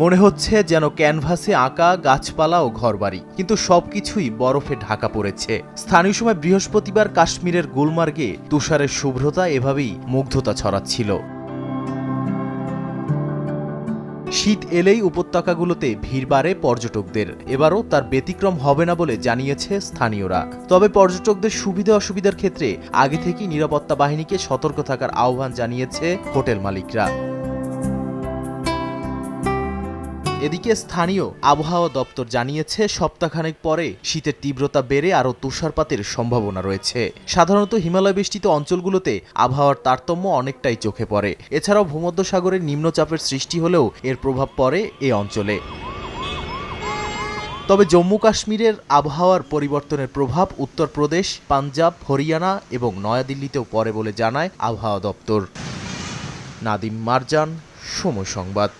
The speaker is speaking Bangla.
মনে হচ্ছে যেন ক্যানভাসে আঁকা গাছপালা ও ঘরবাড়ি, কিন্তু সবকিছুই বরফে ঢাকা পড়েছে। স্থানীয় সময় বৃহস্পতিবার কাশ্মীরের গুলমার্গে তুষারের শুভ্রতা এভাবেই মুগ্ধতা ছড়াচ্ছিল। শীত এলেই উপত্যকাগুলোতে ভিড় বাড়ে পর্যটকদের। এবারও তার ব্যতিক্রম হবে না বলে জানিয়েছে স্থানীয়রা। তবে পর্যটকদের সুবিধা অসুবিধার ক্ষেত্রে আগে থেকেই নিরাপত্তা বাহিনীকে সতর্ক থাকার আহ্বান জানিয়েছে হোটেল মালিকরা। এদিকে স্থানীয় আবহাওয়া দপ্তর জানিয়েছে সপ্তাহখানেক পরে শীতের তীব্রতা বেড়ে আরও তুষারপাতের সম্ভাবনা রয়েছে। সাধারণত হিমালয় বেষ্টিত অঞ্চলগুলোতে আবহাওয়ার তারতম্য অনেকটাই চোখে পড়ে। এছাড়াও ভূমধ্যসাগরের নিম্নচাপের সৃষ্টি হলেও এর প্রভাব পড়ে এ অঞ্চলে। তবে জম্মু কাশ্মীরের আবহাওয়ার পরিবর্তনের প্রভাব উত্তরপ্রদেশ, পাঞ্জাব, হরিয়ানা এবং নয়াদিল্লিতেও পড়ে বলে জানায় আবহাওয়া দপ্তর। নাদিম মারজান, সময় সংবাদ।